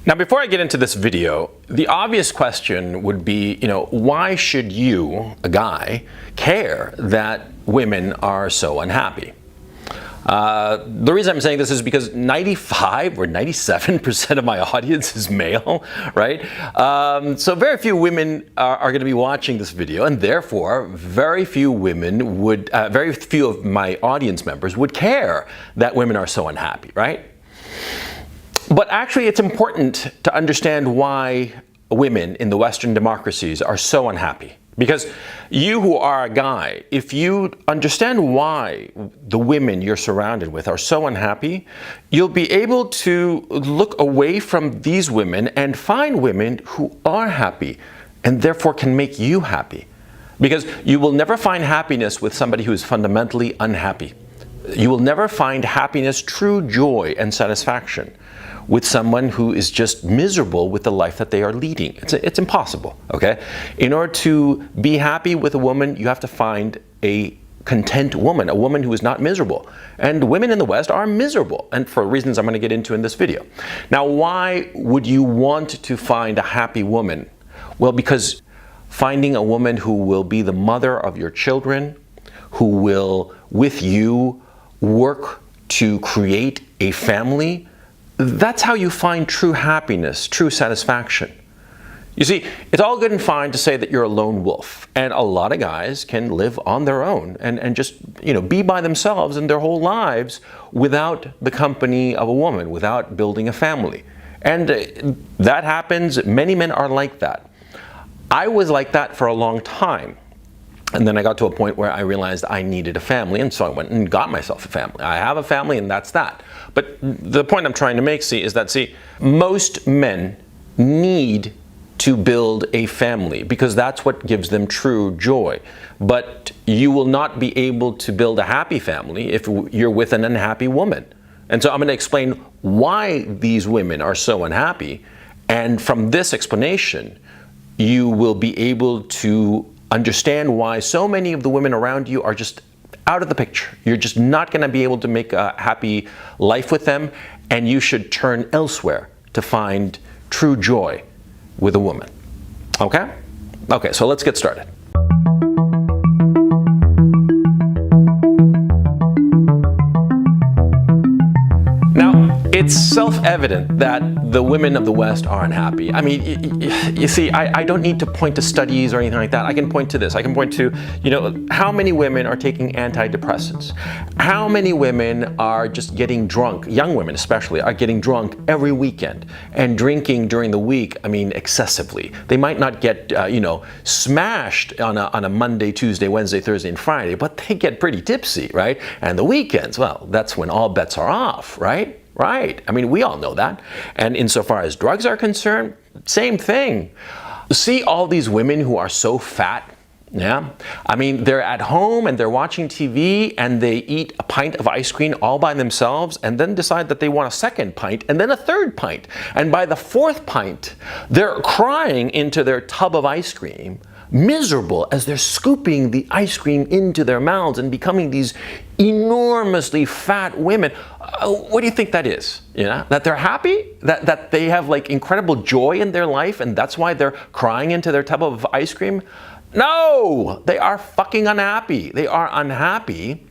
Now, before I get into this video, the obvious question would be, why should you, a guy, care that women are so unhappy? The reason I'm saying this is because 95 or 97% of my audience is male, right? So very few women are going to be watching this video, and therefore very few women would, very few of my audience members would care that women are so unhappy, right? But actually, it's important to understand why women in the Western democracies are so unhappy. Because you who are a guy, if you understand why the women you're surrounded with are so unhappy, you'll be able to look away from these women and find women who are happy and therefore can make you happy. Because you will never find happiness with somebody who is fundamentally unhappy. You will never find happiness, true joy and satisfaction with someone who is just miserable with the life that they are leading. It's impossible, okay? In order to be happy with a woman, you have to find a content woman, a woman who is not miserable. And women in the West are miserable, and for reasons I'm going to get into in this video. Now, why would you want to find a happy woman? Well, because finding a woman who will be the mother of your children, who will, with you, work to create a family, that's how you find true happiness, true satisfaction. You see, it's all good and fine to say that you're a lone wolf, and a lot of guys can live on their own and just, be by themselves in their whole lives without the company of a woman, without building a family. And that happens. Many men are like that. I was like that for a long time. And then I got to a point where I realized I needed a family, and so I went and got myself a family. I have a family, and that's that. But the point I'm trying to make, is that most men need to build a family because that's what gives them true joy. But you will not be able to build a happy family if you're with an unhappy woman. And so I'm going to explain why these women are so unhappy. And from this explanation, you will be able to understand why so many of the women around you are just out of the picture. You're just not going to be able to make a happy life with them, and you should turn elsewhere to find true joy with a woman. Okay? Okay, so let's get started. Now, it's self-evident that the women of the West are unhappy. I mean, you see, I don't need to point to studies or anything like that. I can point to this. I can point to, how many women are taking antidepressants? How many women are just getting drunk, young women especially, are getting drunk every weekend and drinking during the week, excessively. They might not get, smashed on a Monday, Tuesday, Wednesday, Thursday, and Friday, but they get pretty tipsy, right? And the weekends, well, that's when all bets are off, right? Right. I mean, we all know that. And insofar as drugs are concerned, same thing. See all these women who are so fat? Yeah. I mean, they're at home and they're watching TV and they eat a pint of ice cream all by themselves and then decide that they want a second pint and then a third pint. And by the fourth pint, they're crying into their tub of ice cream, miserable as they're scooping the ice cream into their mouths and becoming these enormously fat women. What do you think that is? That they're happy? That they have incredible joy in their life and that's why they're crying into their tub of ice cream? No! They are fucking unhappy. They are unhappy.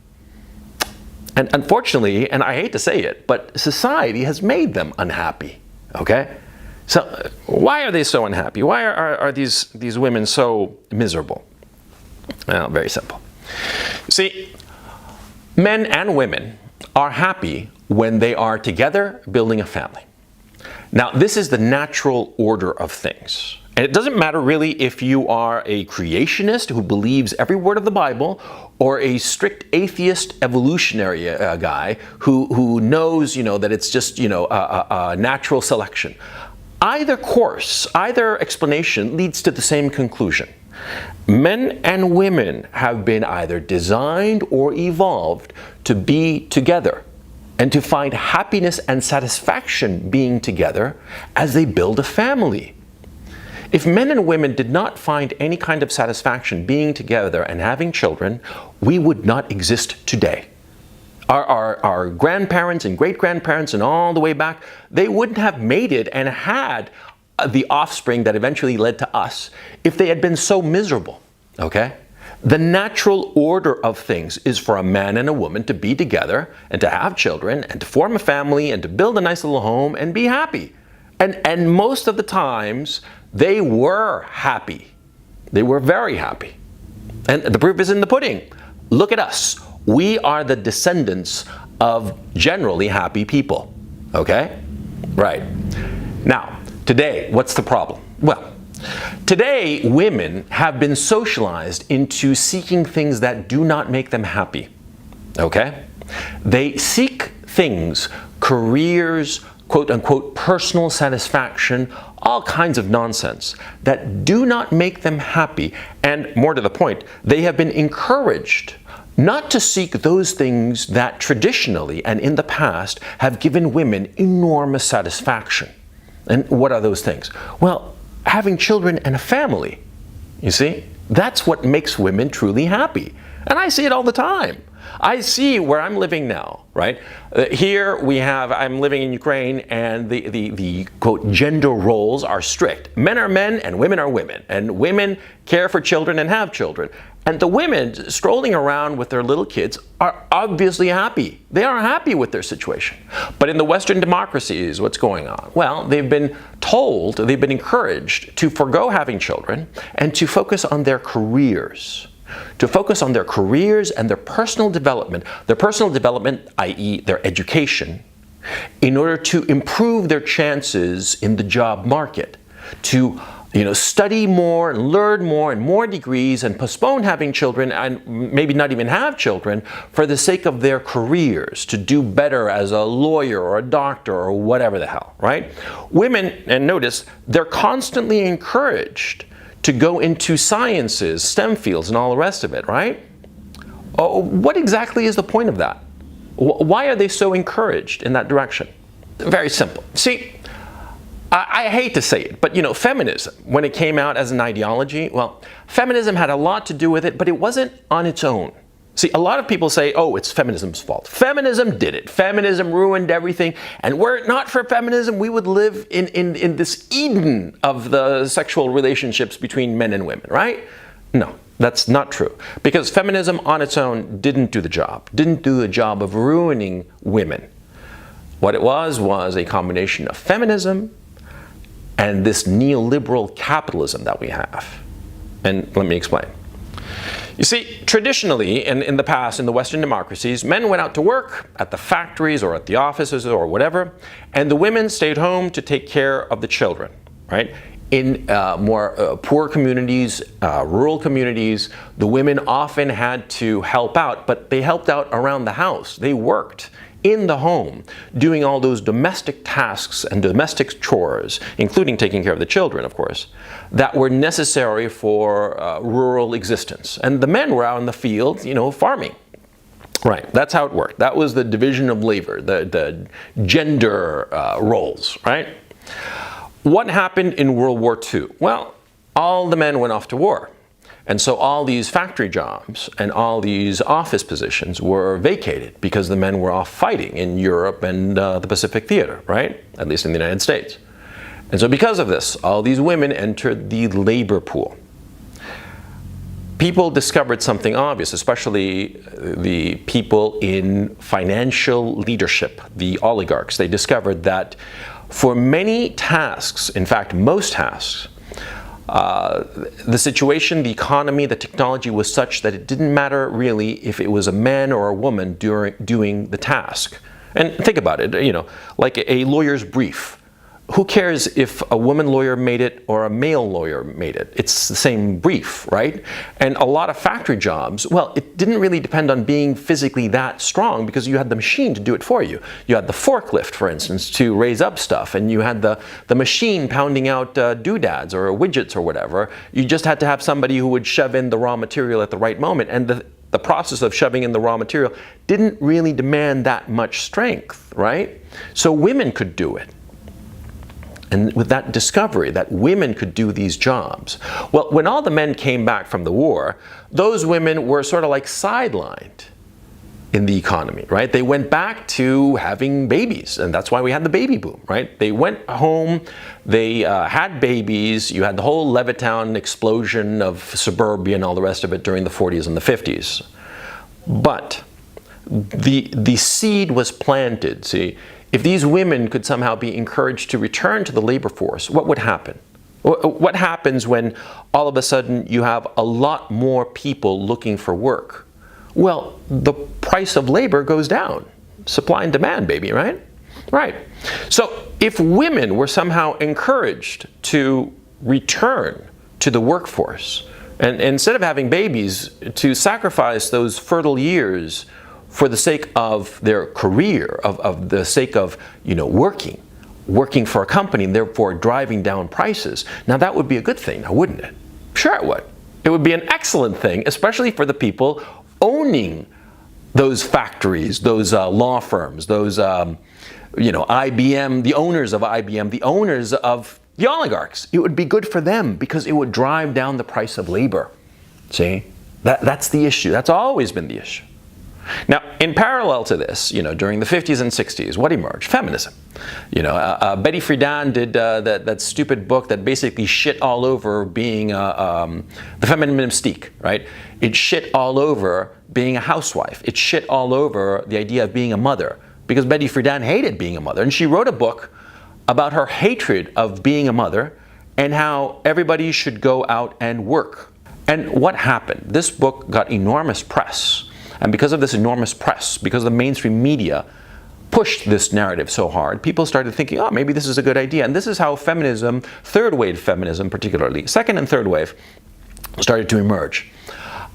And unfortunately, and I hate to say it, but society has made them unhappy. Okay? So why are they so unhappy? Why are these women so miserable? Well, very simple. See, men and women are happy when they are together building a family. Now, this is the natural order of things. And it doesn't matter really if you are a creationist who believes every word of the Bible or a strict atheist evolutionary guy who knows, that it's just, a natural selection. Either course, either explanation leads to the same conclusion. Men and women have been either designed or evolved to be together and to find happiness and satisfaction being together as they build a family. If men and women did not find any kind of satisfaction being together and having children, we would not exist today. Our grandparents and great-grandparents and all the way back, they wouldn't have made it and had the offspring that eventually led to us if they had been so miserable, okay? The natural order of things is for a man and a woman to be together and to have children and to form a family and to build a nice little home and be happy. And most of the times, they were happy. They were very happy. And the proof is in the pudding. Look at us. We are the descendants of generally happy people, okay? Right. Now, today, what's the problem? Well, today, women have been socialized into seeking things that do not make them happy, okay? They seek things, careers, quote-unquote personal satisfaction, all kinds of nonsense that do not make them happy. And more to the point, they have been encouraged not to seek those things that traditionally and in the past have given women enormous satisfaction. And what are those things? Well, having children and a family, you see? That's what makes women truly happy. And I see it all the time. I see where I'm living now, right? Here we have, I'm living in Ukraine, and the quote, gender roles are strict. Men are men and women are women. And women care for children and have children. And the women strolling around with their little kids are obviously happy. They are happy with their situation. But in the Western democracies, what's going on? Well, they've been told, they've been encouraged to forgo having children and to focus on their careers. To focus on their careers and their personal development, i.e. their education, in order to improve their chances in the job market, to study more and learn more and more degrees and postpone having children and maybe not even have children for the sake of their careers, to do better as a lawyer or a doctor or whatever the hell, right? Women, and notice, they're constantly encouraged to go into sciences, STEM fields, and all the rest of it, right? What exactly is the point of that? Why are they so encouraged in that direction? Very simple. See, I hate to say it, but feminism, when it came out as an ideology, well, feminism had a lot to do with it, but it wasn't on its own. See, a lot of people say, oh, it's feminism's fault. Feminism did it. Feminism ruined everything. And were it not for feminism, we would live in this Eden of the sexual relationships between men and women, right? No, that's not true. Because feminism on its own didn't do the job of ruining women. What it was a combination of feminism and this neoliberal capitalism that we have. And let me explain. You see, traditionally, in the past, in the Western democracies, men went out to work at the factories or at the offices or whatever, and the women stayed home to take care of the children, right? In more poor communities, rural communities, the women often had to help out, but they helped out around the house. They worked in the home, doing all those domestic tasks and domestic chores, including taking care of the children, of course, that were necessary for rural existence. And the men were out in the field, farming. Right, that's how it worked. That was the division of labor, the gender roles, right? What happened in World War II? Well, all the men went off to war. And so all these factory jobs and all these office positions were vacated because the men were off fighting in Europe and the Pacific Theater, right? At least in the United States. And so because of this, all these women entered the labor pool. People discovered something obvious, especially the people in financial leadership, the oligarchs. They discovered that for many tasks, in fact, most tasks, the situation, the economy, the technology was such that it didn't matter really if it was a man or a woman doing the task. And think about it, like a lawyer's brief. Who cares if a woman lawyer made it or a male lawyer made it? It's the same brief, right? And a lot of factory jobs, well, it didn't really depend on being physically that strong because you had the machine to do it for you. You had the forklift, for instance, to raise up stuff, and you had the machine pounding out doodads or widgets or whatever. You just had to have somebody who would shove in the raw material at the right moment. And the process of shoving in the raw material didn't really demand that much strength, right? So women could do it. And with that discovery that women could do these jobs, well, when all the men came back from the war, those women were sort of like sidelined in the economy, right? They went back to having babies, and that's why we had the baby boom, right? They went home, they had babies. You had the whole Levittown explosion of suburbia and all the rest of it during the 40s and the 50s. But the seed was planted. See, if these women could somehow be encouraged to return to the labor force, what would happen? What happens when all of a sudden you have a lot more people looking for work? Well, the price of labor goes down. Supply and demand, baby, right? Right. So if women were somehow encouraged to return to the workforce, and instead of having babies, to sacrifice those fertile years for the sake of their career, of the sake of, working for a company and therefore driving down prices, now that would be a good thing, now wouldn't it? Sure it would. It would be an excellent thing, especially for the people owning those factories, those law firms, those, IBM, the owners of IBM, the owners of the oligarchs. It would be good for them because it would drive down the price of labor. See? That's the issue. That's always been the issue. Now, in parallel to this, during the 50s and 60s, what emerged? Feminism. Betty Friedan did that stupid book that basically shit all over being the feminine mystique, right? It shit all over being a housewife. It shit all over the idea of being a mother, because Betty Friedan hated being a mother. And she wrote a book about her hatred of being a mother and how everybody should go out and work. And what happened? This book got enormous press. And because of this enormous press, because the mainstream media pushed this narrative so hard, people started thinking, oh, maybe this is a good idea. And this is how feminism, third wave feminism particularly, second and third wave, started to emerge.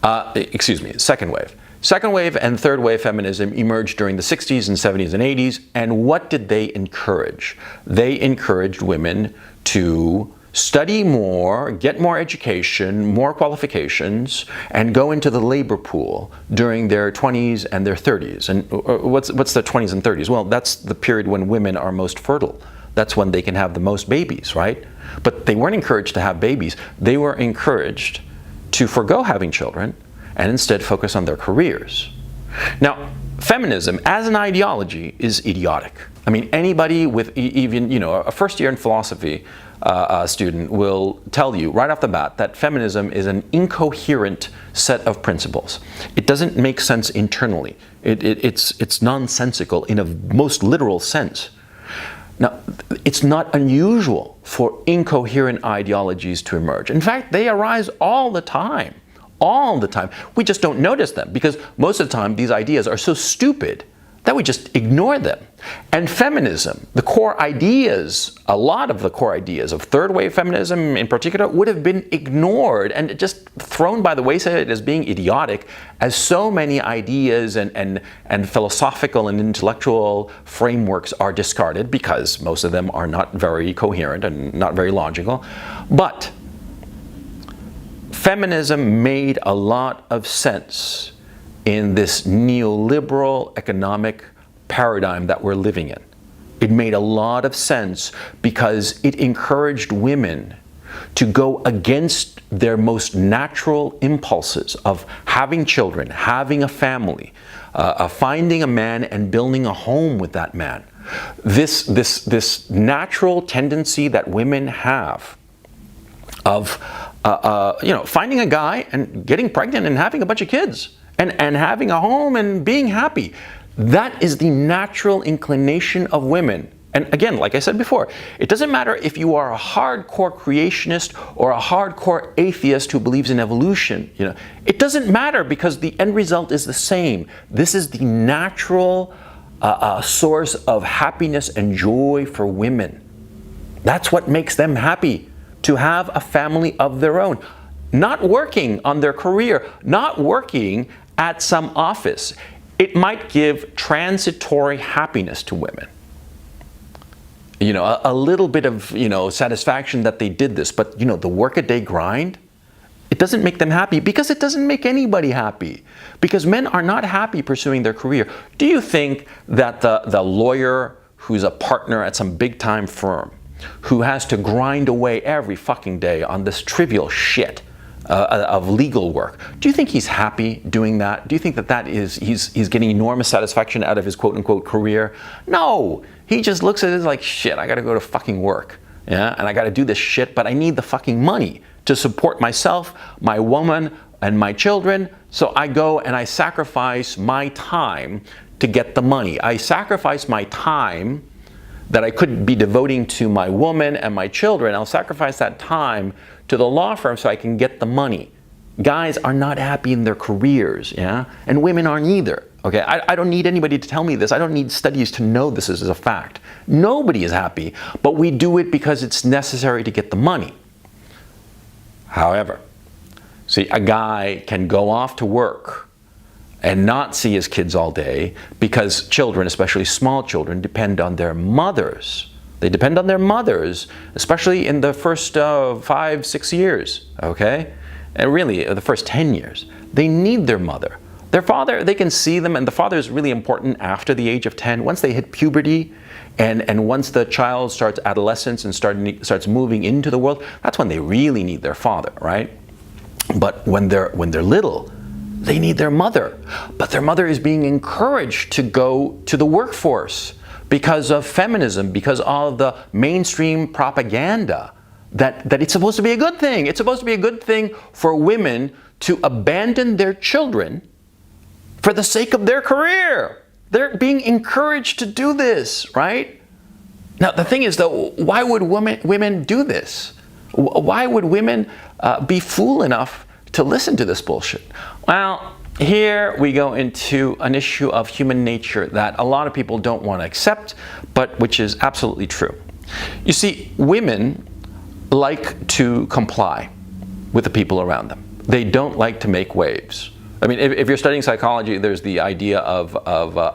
Second wave. Second wave and third wave feminism emerged during the 60s and 70s and 80s. And what did they encourage? They encouraged women to study more, get more education, more qualifications, and go into the labor pool during their 20s and their 30s. And what's the 20s and 30s? Well, that's the period when women are most fertile. That's when they can have the most babies, right? But they weren't encouraged to have babies. They were encouraged to forgo having children and instead focus on their careers. Now, feminism as an ideology is idiotic. I mean, anybody with even, a first year in philosophy student will tell you right off the bat that feminism is an incoherent set of principles. It doesn't make sense internally. It's nonsensical in a most literal sense. Now, it's not unusual for incoherent ideologies to emerge. In fact, they arise all the time. All the time. We just don't notice them because most of the time these ideas are so stupid that we just ignore them. And feminism, the core ideas, a lot of the core ideas of third wave feminism in particular would have been ignored and just thrown by the wayside as being idiotic, as so many ideas and philosophical and intellectual frameworks are discarded because most of them are not very coherent and not very logical. But feminism made a lot of sense in this neoliberal economic paradigm that we're living in. It made a lot of sense because it encouraged women to go against their most natural impulses of having children, having a family, finding a man and building a home with that man. This natural tendency that women have of finding a guy and getting pregnant and having a bunch of kids and having a home and being happy. That is the natural inclination of women. And again, like I said before, it doesn't matter if you are a hardcore creationist or a hardcore atheist who believes in evolution. It doesn't matter because the end result is the same. This is the natural source of happiness and joy for women. That's what makes them happy, to have a family of their own. Not working on their career, not working at some office. It might give transitory happiness to women. A little bit of, satisfaction that they did this, but, the work-a-day grind, it doesn't make them happy because it doesn't make anybody happy. Because men are not happy pursuing their career. Do you think that the lawyer who's a partner at some big-time firm, who has to grind away every fucking day on this trivial shit, of legal work. Do you think he's happy doing that? Do you think that he's getting enormous satisfaction out of his quote-unquote career? No, he just looks at it like, shit, I gotta go to fucking work, yeah, and I gotta do this shit, but I need the fucking money to support myself, my woman, and my children, so I go and I sacrifice my time to get the money. I sacrifice my time that I could be devoting to my woman and my children. I'll sacrifice that time to the law firm so I can get the money. Guys are not happy in their careers, yeah? And women aren't either, okay? I don't need anybody to tell me this. I don't need studies to know this is a fact. Nobody is happy, but we do it because it's necessary to get the money. However, see, a guy can go off to work and not see his kids all day because children, especially small children, depend on their mothers. They depend on their mothers, especially in the first 5, 6 years, okay? And really, the first 10 years. They need their mother. Their father, they can see them, and the father is really important after the age of 10. Once they hit puberty, and once the child starts adolescence and starts moving into the world, that's when they really need their father, right? But when they're little, they need their mother. But their mother is being encouraged to go to the workforce because of feminism, because of the mainstream propaganda that it's supposed to be a good thing. It's supposed to be a good thing for women to abandon their children for the sake of their career. They're being encouraged to do this, right? Now, the thing is, though, why would women do this? Why would women be fool enough to listen to this bullshit? Well, here we go into an issue of human nature that a lot of people don't want to accept, but which is absolutely true. You see, women like to comply with the people around them. They don't like to make waves. I mean, if you're studying psychology, there's the idea of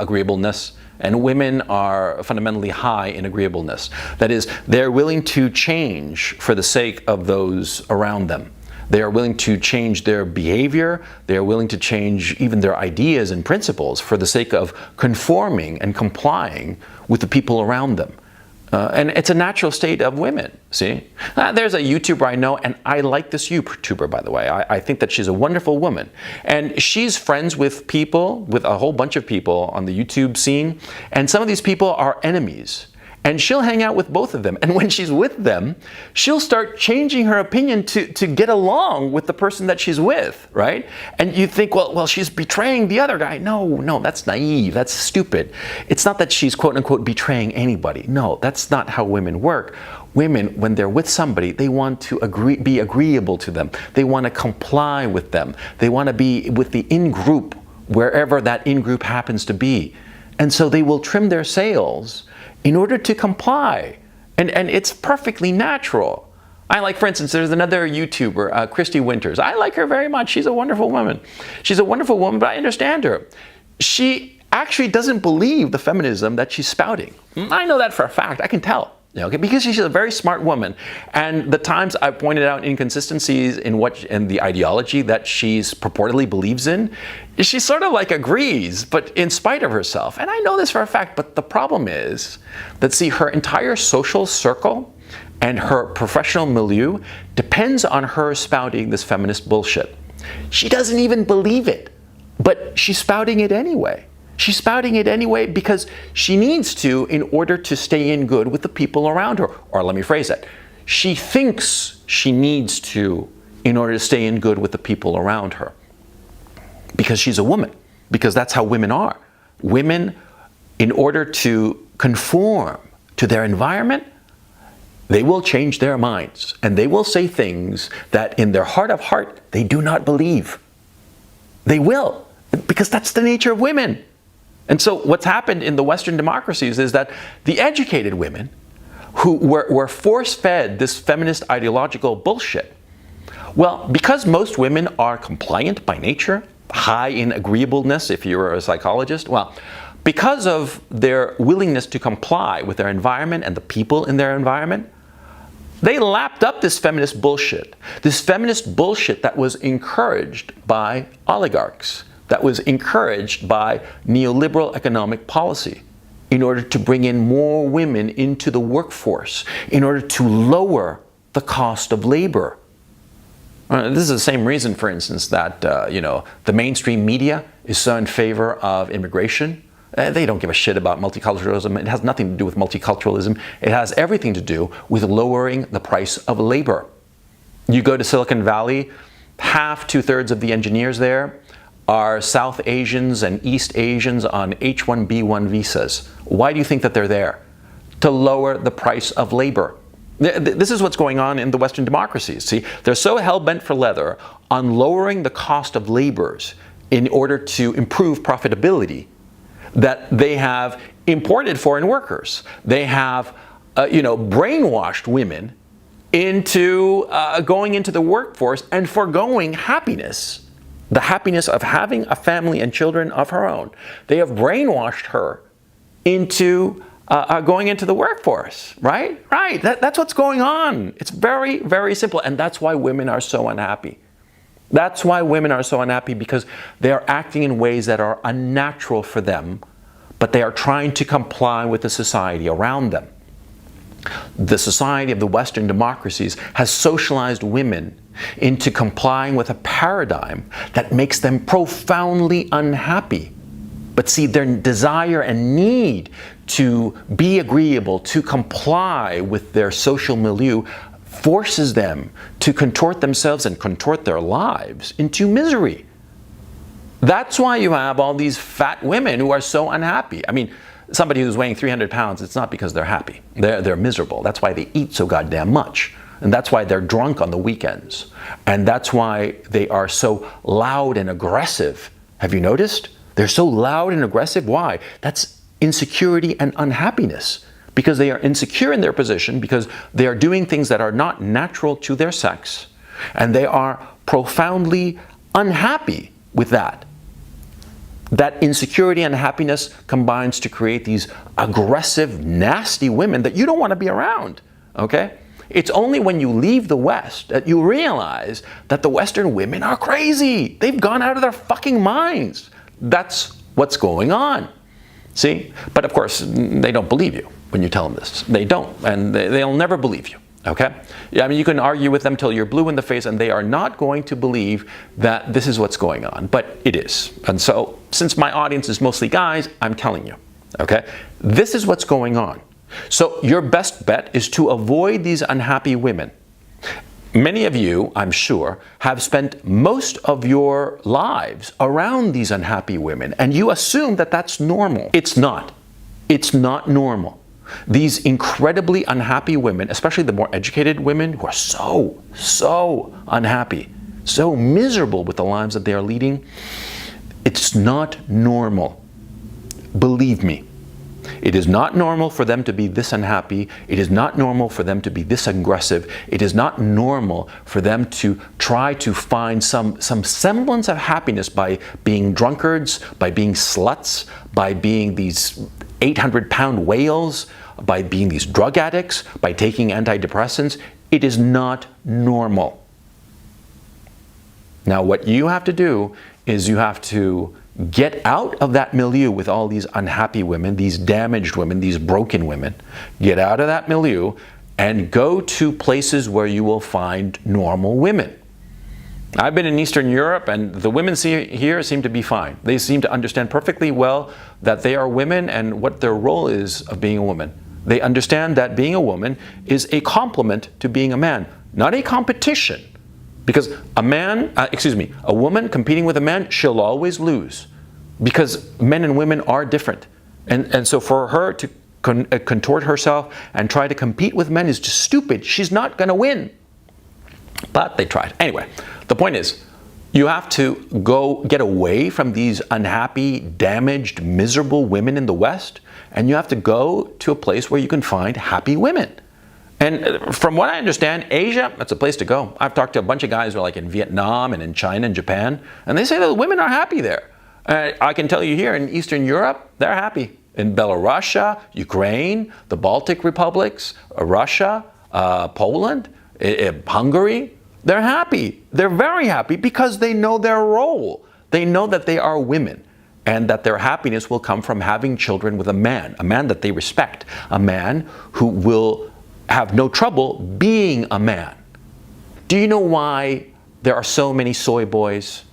agreeableness, and women are fundamentally high in agreeableness. That is, they're willing to change for the sake of those around them. They are willing to change their behavior. They are willing to change even their ideas and principles for the sake of conforming and complying with the people around them. And it's a natural state of women, see? There's a YouTuber I know, and I like this YouTuber, by the way. I think that she's a wonderful woman. And she's friends with people, with a whole bunch of people on the YouTube scene. And some of these people are enemies. And she'll hang out with both of them. And when she's with them, she'll start changing her opinion to get along with the person that she's with, right? And you think, well, she's betraying the other guy. No, that's naive. That's stupid. It's not that she's quote unquote betraying anybody. No, that's not how women work. Women, when they're with somebody, they want to be agreeable to them. They want to comply with them. They want to be with the in-group, wherever that in-group happens to be. And so they will trim their sails in order to comply. And it's perfectly natural. I like, for instance, there's another YouTuber, Christy Winters. I like her very much. She's a wonderful woman. She's a wonderful woman, but I understand her. She actually doesn't believe the feminism that she's spouting. I know that for a fact. I can tell. Okay, because she's a very smart woman, and the times I pointed out inconsistencies in the ideology that she's purportedly believes in, she sort of like agrees, but in spite of herself. And I know this for a fact, but the problem is that, see, her entire social circle and her professional milieu depends on her spouting this feminist bullshit. She doesn't even believe it, but she's spouting it anyway. She's spouting it anyway because she needs to in order to stay in good with the people around her. Or let me phrase that. She thinks she needs to in order to stay in good with the people around her. Because she's a woman. Because that's how women are. Women, in order to conform to their environment, they will change their minds. And they will say things that in their heart of heart, they do not believe. They will. Because that's the nature of women. And so what's happened in the Western democracies is that the educated women who were force-fed this feminist ideological bullshit, well, because most women are compliant by nature, high in agreeableness if you're a psychologist, well, because of their willingness to comply with their environment and the people in their environment, they lapped up this feminist bullshit that was encouraged by oligarchs, that was encouraged by neoliberal economic policy in order to bring in more women into the workforce, in order to lower the cost of labor. This is the same reason, for instance, that the mainstream media is so in favor of immigration. They don't give a shit about multiculturalism. It has nothing to do with multiculturalism. It has everything to do with lowering the price of labor. You go to Silicon Valley, half, 2/3 of the engineers there are South Asians and East Asians on H-1B1 visas. Why do you think that they're there? To lower the price of labor. This is what's going on in the Western democracies. See, they're so hell-bent for leather on lowering the cost of labors in order to improve profitability that they have imported foreign workers. They have, brainwashed women into going into the workforce and foregoing happiness, the happiness of having a family and children of her own. They have brainwashed her into going into the workforce, right? Right, that's what's going on. It's very, very simple, and that's why women are so unhappy. That's why women are so unhappy, because they are acting in ways that are unnatural for them, but they are trying to comply with the society around them. The society of the Western democracies has socialized women into complying with a paradigm that makes them profoundly unhappy. But see, their desire and need to be agreeable, to comply with their social milieu, forces them to contort themselves and contort their lives into misery. That's why you have all these fat women who are so unhappy. I mean, somebody who's weighing 300 pounds, it's not because they're happy. They're miserable. That's why they eat so goddamn much. And that's why they're drunk on the weekends. And that's why they are so loud and aggressive. Have you noticed? They're so loud and aggressive. Why? That's insecurity and unhappiness. Because they are insecure in their position, because they are doing things that are not natural to their sex. And they are profoundly unhappy with that. That insecurity and happiness combines to create these aggressive, nasty women that you don't want to be around, okay? It's only when you leave the West that you realize that the Western women are crazy. They've gone out of their fucking minds. That's what's going on, see? But of course, they don't believe you when you tell them this. They don't, and they'll never believe you. Okay? Yeah, I mean, you can argue with them till you're blue in the face, and they are not going to believe that this is what's going on, but it is. And so, since my audience is mostly guys, I'm telling you, okay? This is what's going on. So your best bet is to avoid these unhappy women. Many of you, I'm sure, have spent most of your lives around these unhappy women, and you assume that that's normal. It's not. It's not normal. These incredibly unhappy women, especially the more educated women who are so unhappy, so miserable with the lives that they are leading, it's not normal. Believe me. It is not normal for them to be this unhappy. It is not normal for them to be this aggressive. It is not normal for them to try to find some semblance of happiness by being drunkards, by being sluts, by being these 800-pound whales, by being these drug addicts, by taking antidepressants. It is not normal. Now, what you have to do is you have to get out of that milieu with all these unhappy women, these damaged women, these broken women. Get out of that milieu and go to places where you will find normal women. I've been in Eastern Europe, and the women here seem to be fine. They seem to understand perfectly well that they are women and what their role is of being a woman. They understand that being a woman is a complement to being a man, not a competition. Because a woman competing with a man, she'll always lose. Because men and women are different. And so for her to contort herself and try to compete with men is just stupid. She's not going to win. But they tried. Anyway, the point is, you have to go get away from these unhappy, damaged, miserable women in the West, and you have to go to a place where you can find happy women. And from what I understand, Asia, that's a place to go. I've talked to a bunch of guys who are like in Vietnam and in China and Japan, and they say that the women are happy there. I can tell you here in Eastern Europe, they're happy. In Belarus, Ukraine, the Baltic republics, Russia, Poland, Hungary, they're happy. They're very happy because they know their role. They know that they are women and that their happiness will come from having children with a man that they respect, a man who will have no trouble being a man. Do you know why there are so many soy boys?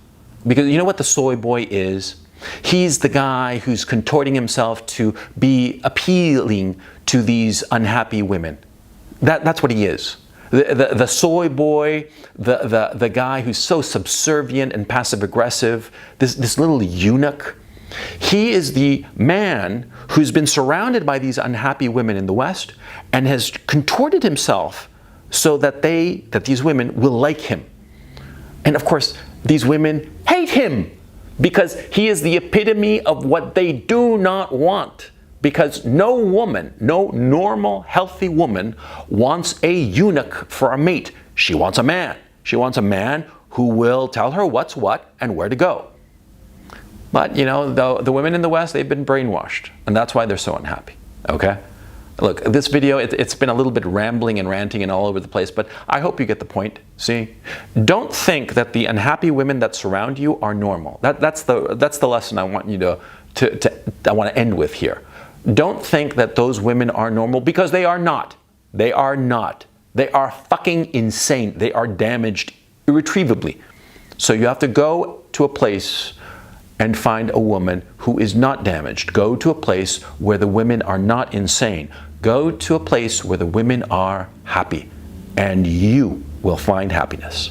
Because you know what the soy boy is? He's the guy who's contorting himself to be appealing to these unhappy women. That's what he is. The soy boy, the guy who's so subservient and passive-aggressive, this little eunuch. He is the man who's been surrounded by these unhappy women in the West and has contorted himself so that these women will like him. And of course, these women hate him because he is the epitome of what they do not want. Because no woman, no normal, healthy woman wants a eunuch for a mate. She wants a man. She wants a man who will tell her what's what and where to go. But, you know, the women in the West, they've been brainwashed. And that's why they're so unhappy. Okay? Look, this video, it's been a little bit rambling and ranting and all over the place, but I hope you get the point. See? Don't think that the unhappy women that surround you are normal. That's the lesson I want you I want to end with here. Don't think that those women are normal, because they are not. They are not. They are fucking insane. They are damaged irretrievably. So you have to go to a place and find a woman who is not damaged. Go to a place where the women are not insane. Go to a place where the women are happy, and you will find happiness.